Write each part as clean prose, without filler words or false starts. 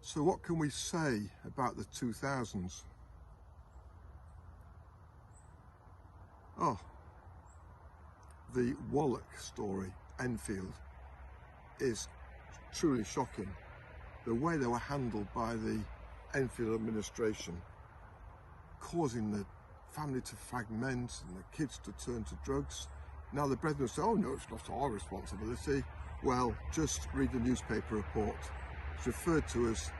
So what can we say about the 2000s? Oh, the Wallach story, Enfield, is truly shocking. The way they were handled by the Enfield administration, causing the family to fragment and the kids to turn to drugs. Now the brethren say, oh no, it's not our responsibility. Well, just read the newspaper report. It's referred to as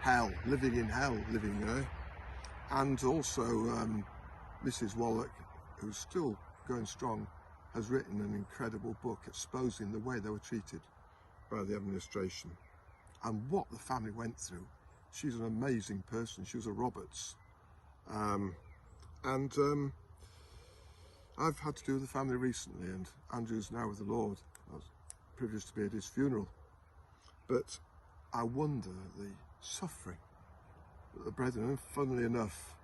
hell, living in hell, living there. And also Mrs. Wallach, who's still going strong, has written an incredible book exposing the way they were treated by the administration and what the family went through. She's an amazing person. She was a Roberts. I've had to do with the family recently, and Andrew's now with the Lord. I was privileged to be at his funeral. But I wonder the suffering that the brethren, and funnily enough,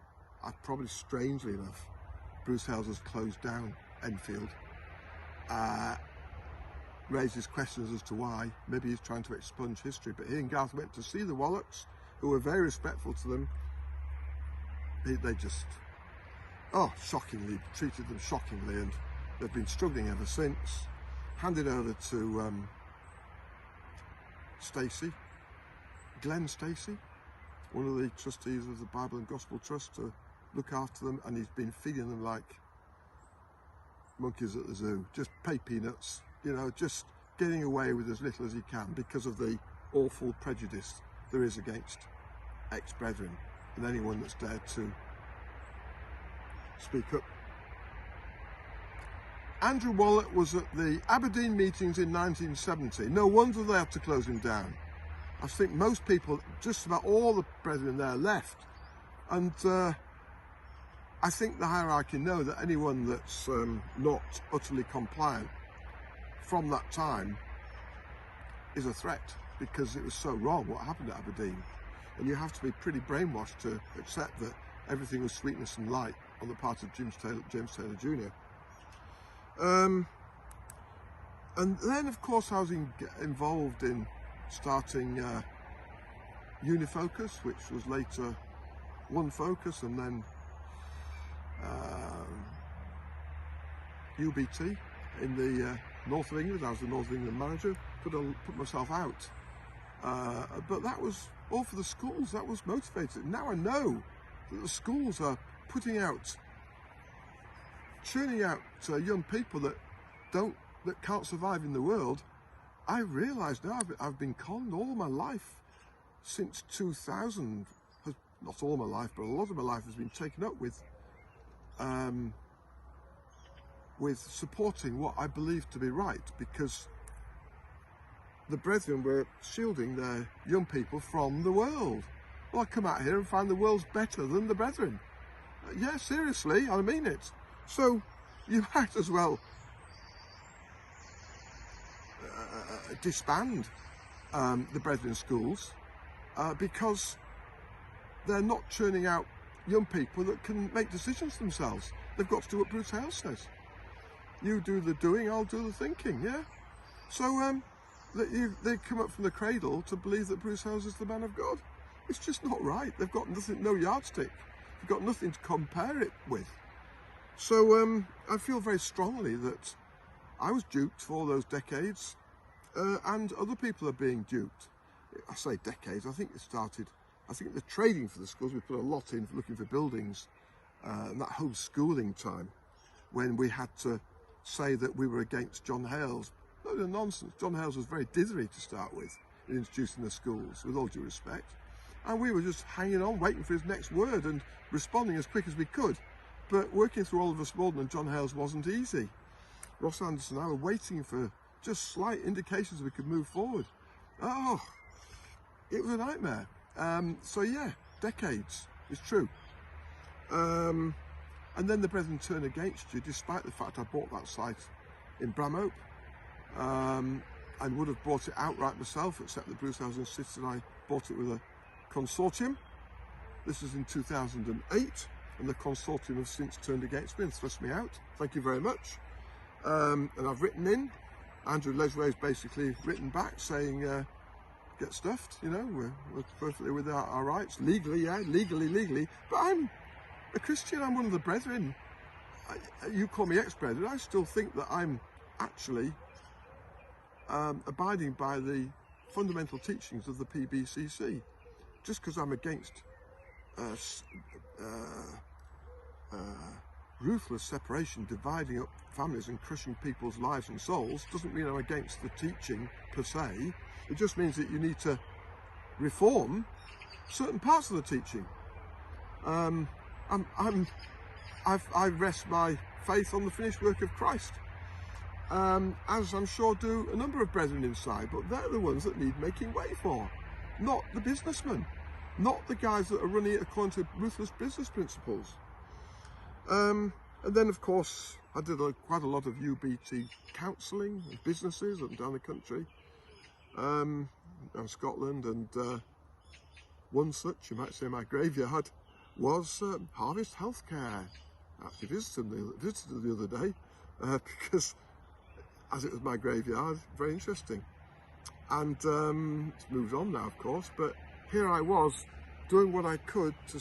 probably strangely enough, Bruce Hales has closed down Enfield, raises questions as to why. Maybe he's trying to expunge history, but he and Garth went to see the Wallachs, who were very respectful to them. They just, shockingly, treated them shockingly, and they've been struggling ever since. Handed over to Glenn Stacey, one of the trustees of the Bible and Gospel Trust, to look after them, and he's been feeding them like monkeys at the zoo. Just pay peanuts, you know, just getting away with as little as he can because of the awful prejudice there is against ex-brethren and anyone that's dared to speak up. Andrew Wallach was at the Aberdeen meetings in 1970. No wonder they had to close him down. I think most people, just about all the brethren there, left. And I think the hierarchy know that anyone that's not utterly compliant from that time is a threat, because it was so wrong what happened at Aberdeen. And you have to be pretty brainwashed to accept that everything was sweetness and light on the part of James Taylor Jr. And then, of course, I was involved in starting Unifocus, which was later One Focus, and then UBT in the north of England. I was the North of England manager, put myself out. But that was all for the schools. That was motivated. Now I know that the schools are churning out young people that can't survive in the world. I realise now I've been conned all my life since 2000. Not all my life, but a lot of my life has been taken up with supporting what I believe to be right, because the brethren were shielding their young people from the world. Well, I come out here and find the world's better than the brethren. Yeah, seriously, I mean it. So you might as well disband the brethren schools because they're not churning out young people that can make decisions themselves. They've got to do what Bruce Hales says. You do the doing, I'll do the thinking, yeah? So they come up from the cradle to believe that Bruce Hales is the man of God. It's just not right. They've got nothing, no yardstick. They've got nothing to compare it with. So I feel very strongly that I was duped for all those decades, and other people are being duped. I say decades, I think the trading for the schools, we put a lot in looking for buildings, and that whole schooling time, when we had to say that we were against John Hales. No, nonsense. John Hales was very dithery to start with in introducing the schools, with all due respect. And we were just hanging on, waiting for his next word and responding as quick as we could. But working through Oliver Smaldon and John Hales wasn't easy. Ross Anderson and I were waiting for just slight indications we could move forward. Oh, it was a nightmare. So yeah, decades, it's true. And then the brethren turn against you, despite the fact I bought that site in Bramhope, and would have bought it outright myself, except that Bruce Hales insisted I bought it with a consortium. This is in 2008, and the consortium have since turned against me and thrust me out. Thank you very much. And I've written in. Andrew Lesway's basically written back saying, get stuffed, you know, we're perfectly within our rights, legally, yeah, legally, but I'm a Christian, I'm one of the brethren. You call me ex-brethren, I still think that I'm actually abiding by the fundamental teachings of the PBCC. Just because I'm against ruthless separation, dividing up families and crushing people's lives and souls, doesn't mean I'm against the teaching per se. It just means that you need to reform certain parts of the teaching. I rest my faith on the finished work of Christ, as I'm sure do a number of brethren inside, but they're the ones that need making way for, not the businessmen, not the guys that are running it according to ruthless business principles. And then, of course, I did quite a lot of UBT counselling in businesses up and down the country, and Scotland, and one such, you might say, my graveyard was Harvest Healthcare. I actually visited them the other day because, as it was my graveyard, very interesting. And it's moved on now, of course, but here I was doing what I could to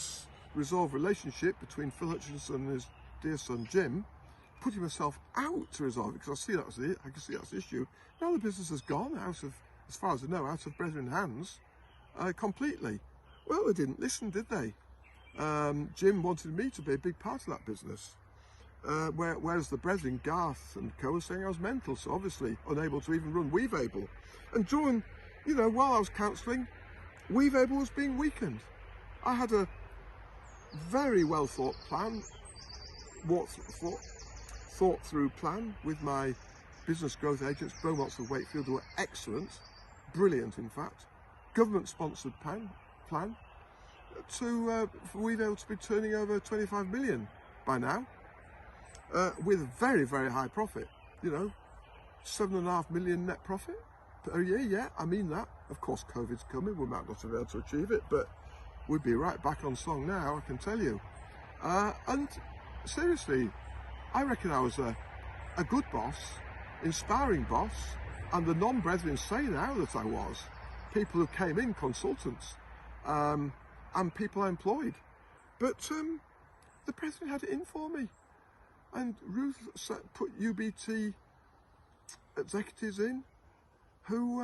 resolve relationship between Phil Hutchinson and his dear son Jim, putting myself out to resolve it because I can see that's the issue. Now the business has gone out of, as far as I know, out of brethren hands completely. Well, they didn't listen, did they? Jim wanted me to be a big part of that business, whereas the brethren, Garth and co, were saying I was mental, so obviously unable to even run Weaveable. And during, you know, while I was counselling, Weaveable was being weakened. I had a very well thought plan, thought through plan with my business growth agents, Beaumonts of Wakefield, who were excellent, brilliant in fact, government sponsored plan for Weaveable to be turning over 25 million by now, with very, very high profit, you know, 7.5 million net profit per year. Yeah, I mean that. Of course, COVID's coming, we might not have been able to achieve it, but we'd be right back on song now, I can tell you. And seriously, I reckon I was a good boss, inspiring boss, and the non-brethren say now that I was. People who came in, consultants, and people I employed. But the brethren had it in for me. And Ruth put UBT executives in who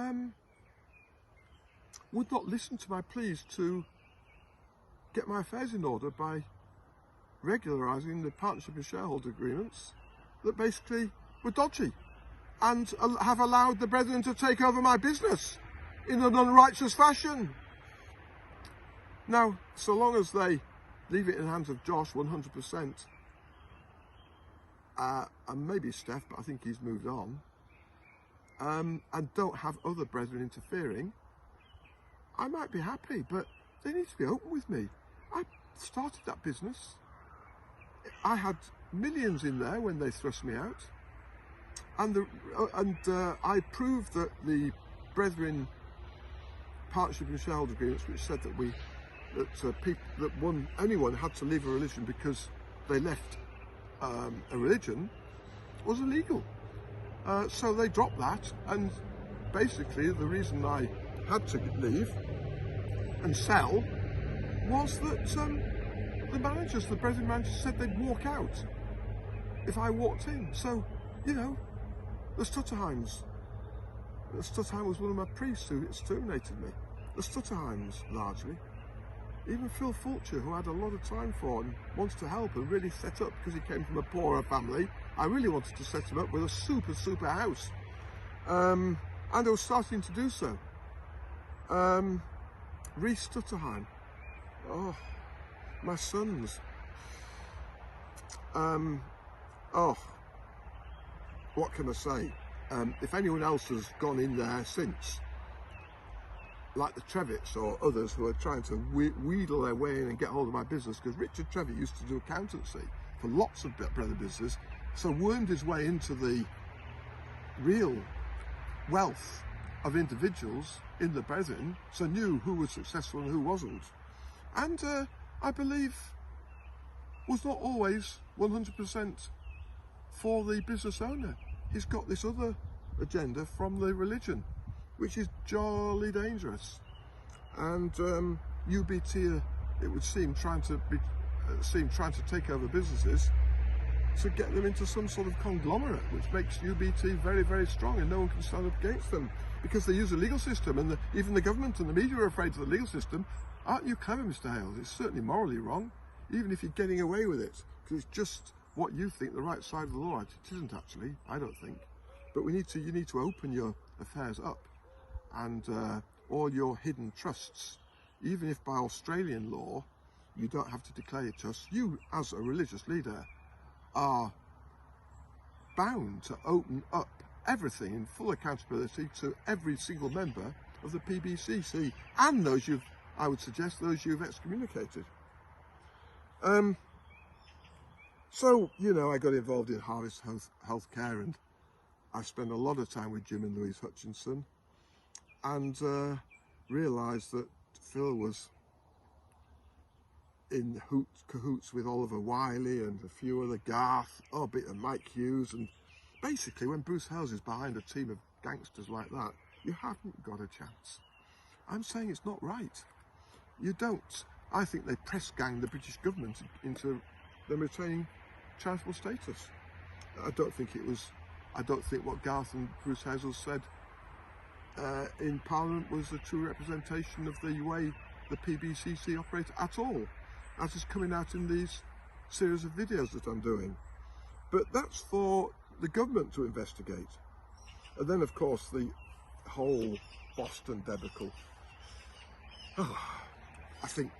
would not listen to my pleas to get my affairs in order by regularising the partnership and shareholder agreements that basically were dodgy, and have allowed the brethren to take over my business in an unrighteous fashion. Now, so long as they leave it in the hands of Josh 100%, and maybe Steph, but I think he's moved on, and don't have other brethren interfering, I might be happy, but they need to be open with me. I started that business. I had millions in there when they thrust me out, and I proved that the brethren partnership and shareholder agreements, which said that anyone had to leave a religion because they left a religion, was illegal. So they dropped that, and basically the reason I had to leave and sell was that the brethren managers said they'd walk out if I walked in. So, you know, the Stutterheims was one of my priests who exterminated me. The Stutterheims, largely. Even Phil Fulcher, who I had a lot of time for and wanted to help and really set up, because he came from a poorer family, I really wanted to set him up with a super house. And I was starting to do so. Reece Stutterheim. Oh, my sons. Oh, what can I say? If anyone else has gone in there since, like the Trevitts or others who are trying to wheedle their way in and get hold of my business, because Richard Trevitt used to do accountancy for lots of brother businesses, so wormed his way into the real wealth of individuals in the brethren, so knew who was successful and who wasn't, and I believe was not always 100% for the business owner. He's got this other agenda from the religion, which is jolly dangerous. And UBT, it would seem, trying to take over businesses to get them into some sort of conglomerate, which makes UBT very, very strong, and no one can stand up against them because they use the legal system, and even the government and the media are afraid of the legal system. Aren't you clever, Mr. Hales? It's certainly morally wrong, even if you're getting away with it, because it's just what you think the right side of the law. It isn't actually, I don't think. But you need to open your affairs up, and all your hidden trusts, even if by Australian law you don't have to declare your trusts, you as a religious leader are bound to open up everything in full accountability to every single member of the PBCC and those I would suggest those you've excommunicated. So, you know, I got involved in Harvest Healthcare, and I spent a lot of time with Jim and Louise Hutchinson, and realised that Phil was in cahoots with Oliver Wiley and a few other Garth, a bit of Mike Hughes, and basically when Bruce Hales is behind a team of gangsters like that, you haven't got a chance. I'm saying it's not right. You don't. I think they press gang the British government into them retaining charitable status. I don't think what Garth and Bruce Hales said in Parliament was a true representation of the way the PBCC operate at all, as is coming out in these series of videos that I'm doing. But that's for the government to investigate. And then, of course, the whole Boston debacle. I think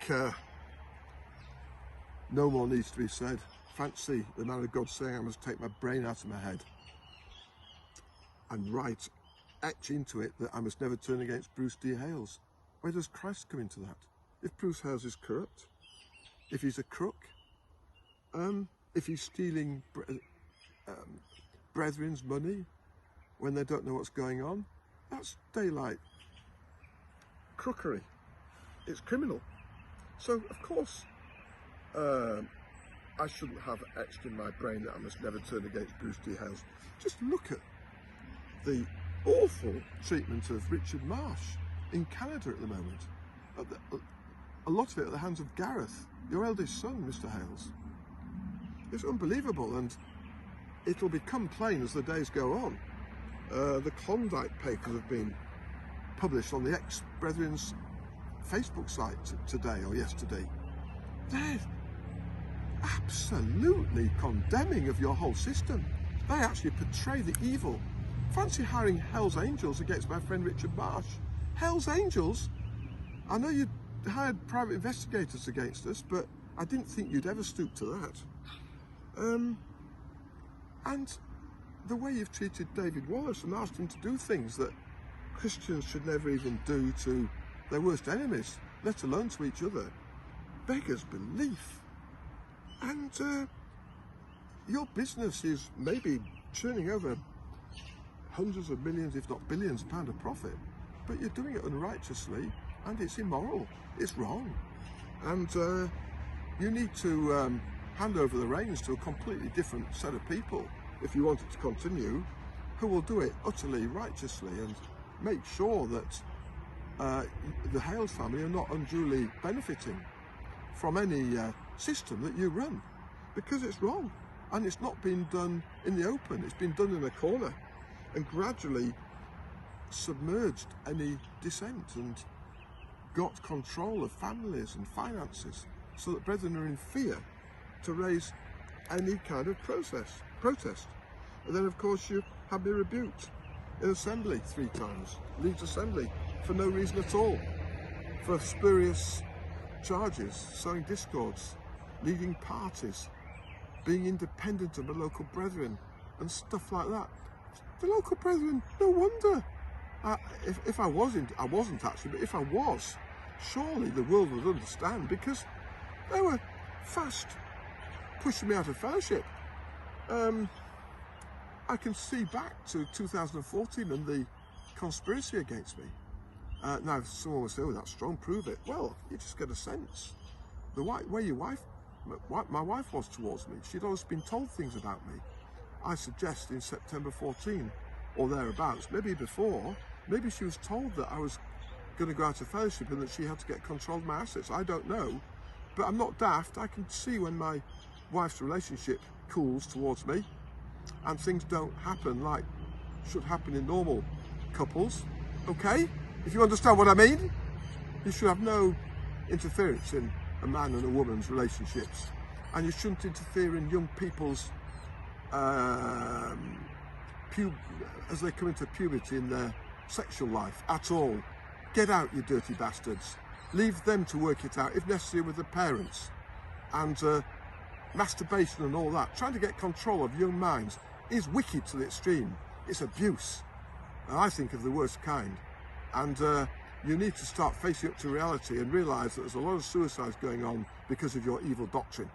no more needs to be said. Fancy the man of God saying I must take my brain out of my head and etch into it that I must never turn against Bruce D. Hales. Where does Christ come into that? If Bruce Hales is corrupt, if he's a crook, if he's stealing brethren's money when they don't know what's going on, that's daylight crookery. It's criminal. So, of course, I shouldn't have etched in my brain that I must never turn against Bruce D. Hales. Just look at the awful treatment of Richard Marsh in Canada at the moment. A lot of it at the hands of Gareth, your eldest son, Mr. Hales. It's unbelievable, and it'll become plain as the days go on. The Klondike papers have been published on the ex-brethren's Facebook site today or yesterday. They're absolutely condemning of your whole system. They actually portray the evil. Fancy hiring Hell's Angels against my friend Richard Marsh. Hell's Angels? I know you hired private investigators against us, but I didn't think you'd ever stoop to that. And the way you've treated David Wallace and asked him to do things that Christians should never even do to their worst enemies, let alone to each other, beggars belief. And your business is maybe churning over hundreds of millions, if not billions, of pounds of profit, but you're doing it unrighteously, and it's immoral, it's wrong. And you need to hand over the reins to a completely different set of people if you want it to continue, who will do it utterly righteously and make sure that the Hales family are not unduly benefiting from any system that you run, because it's wrong, and it's not been done in the open. It's been done in a corner and gradually submerged any dissent and got control of families and finances, so that brethren are in fear to raise any kind of protest. And then, of course, you have been rebuked in Assembly 3 times, Leeds Assembly, for no reason at all, for spurious charges, sowing discords, leading parties, being independent of the local brethren, and stuff like that. The local brethren, no wonder. If I wasn't actually, but if I was, surely the world would understand, because they were fast pushing me out of fellowship. I can see back to 2014 and the conspiracy against me. Now, if someone will say, "Oh, that's strong, prove it." Well, you just get a sense. The way my wife was towards me, she'd always been told things about me. I suggest in September 14 or thereabouts, maybe before, Maybe she was told that I was going to go out of fellowship and that she had to get control of my assets. I don't know, but I'm not daft. I can see when my wife's relationship cools towards me and things don't happen like should happen in normal couples. Okay, if you understand what I mean, you should have no interference in a man and a woman's relationships, and you shouldn't interfere in young people's as they come into puberty in their sexual life at all. Get out, you dirty bastards. Leave them to work it out, if necessary, with the parents. And masturbation and all that, trying to get control of young minds, is wicked to the extreme. It's abuse, and I think of the worst kind. And you need to start facing up to reality and realise that there's a lot of suicides going on because of your evil doctrine.